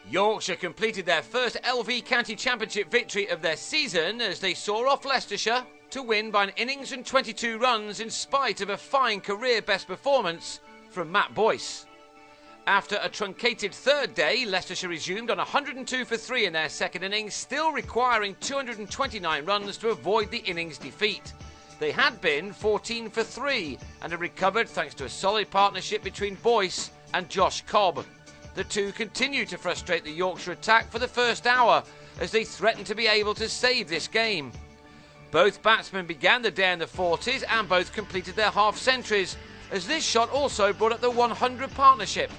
Yorkshire completed their first LV County Championship victory of their season as they saw off Leicestershire to win by an innings and 22 runs in spite of a fine career best performance from Matt Boyce. After a truncated third day, Leicestershire resumed on 102 for 3 in their second innings, still requiring 229 runs to avoid the innings defeat. They had been 14 for 3 and had recovered thanks to a solid partnership between Boyce and Josh Cobb. The two continued to frustrate the Yorkshire attack for the first hour as they threatened to be able to save this game. Both batsmen began the day in the 40s and both completed their half-centuries, as this shot also brought up the 100 partnership.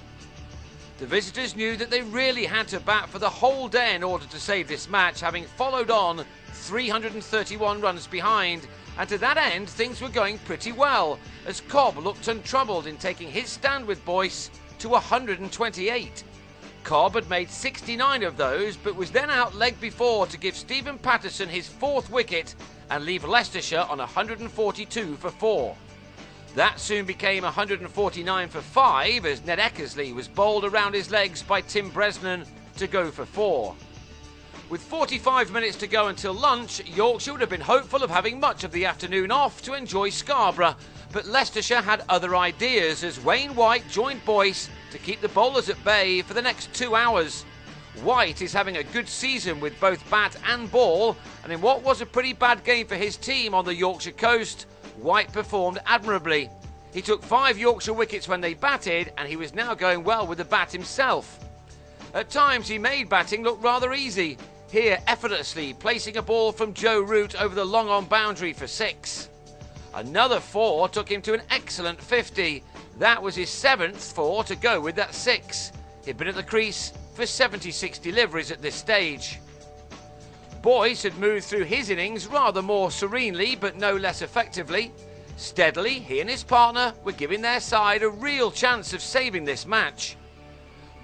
The visitors knew that they really had to bat for the whole day in order to save this match, having followed on 331 runs behind, and to that end things were going pretty well, as Cobb looked untroubled in taking his stand with Boyce to 128. Cobb had made 69 of those, but was then out leg before to give Stephen Patterson his 4th wicket and leave Leicestershire on 142 for 4. That soon became 149 for 5 as Ned Eckersley was bowled around his legs by Tim Bresnan to go for 4. With 45 minutes to go until lunch, Yorkshire would have been hopeful of having much of the afternoon off to enjoy Scarborough, but Leicestershire had other ideas as Wayne White joined Boyce to keep the bowlers at bay for the next 2 hours. White is having a good season with both bat and ball, and in what was a pretty bad game for his team on the Yorkshire coast, White performed admirably. He took 5 Yorkshire wickets when they batted, and he was now going well with the bat himself. At times he made batting look rather easy, here effortlessly placing a ball from Joe Root over the long-on boundary for 6. Another 4 took him to an excellent 50. That was his 7th 4 to go with that 6. He'd been at the crease for 76 deliveries at this stage. Boyce had moved through his innings rather more serenely but no less effectively. Steadily, he and his partner were giving their side a real chance of saving this match.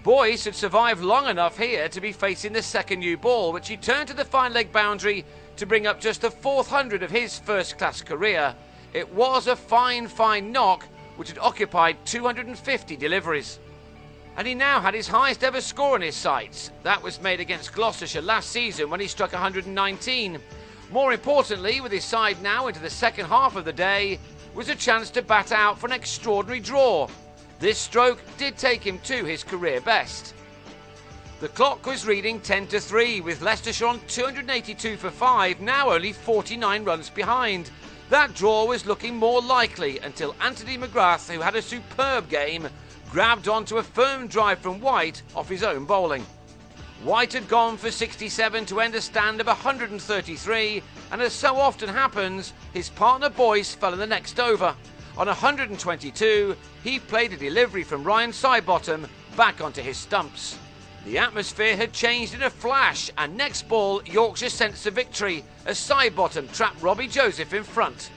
Boyce had survived long enough here to be facing the second new ball, which he turned to the fine leg boundary to bring up just the 400 of his first-class career. It was a fine knock, which had occupied 250 deliveries. And he now had his highest ever score in his sights. That was made against Gloucestershire last season when he struck 119. More importantly, with his side now into the second half of the day, was a chance to bat out for an extraordinary draw. This stroke did take him to his career best. The clock was reading 10 to 3 with Leicestershire on 282 for 5, now only 49 runs behind. That draw was looking more likely until Anthony McGrath, who had a superb game, grabbed onto a firm drive from White off his own bowling. White had gone for 67 to end a stand of 133, and as so often happens, his partner Boyce fell in the next over. On 122, he played a delivery from Ryan Sidebottom back onto his stumps. The atmosphere had changed in a flash, and next ball Yorkshire sensed the victory as Sidebottom trapped Robbie Joseph in front.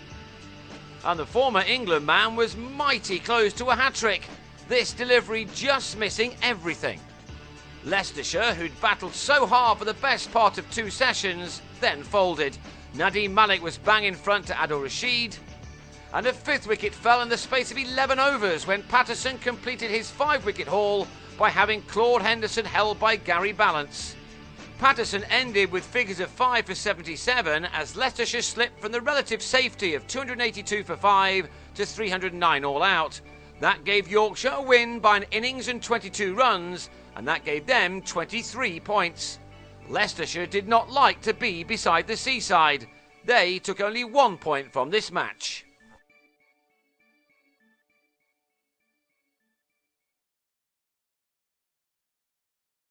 And the former England man was mighty close to a hat-trick, this delivery just missing everything. Leicestershire, who'd battled so hard for the best part of 2 sessions, then folded. Nadeem Malik was bang in front to Adil Rashid, and a 5th wicket fell in the space of 11 overs when Patterson completed his 5-wicket haul by having Claude Henderson held by Gary Ballance. Patterson ended with figures of 5 for 77 as Leicestershire slipped from the relative safety of 282 for 5 to 309 all out. That gave Yorkshire a win by an innings and 22 runs, and that gave them 23 points. Leicestershire did not like to be beside the seaside. They took only 1 point from this match.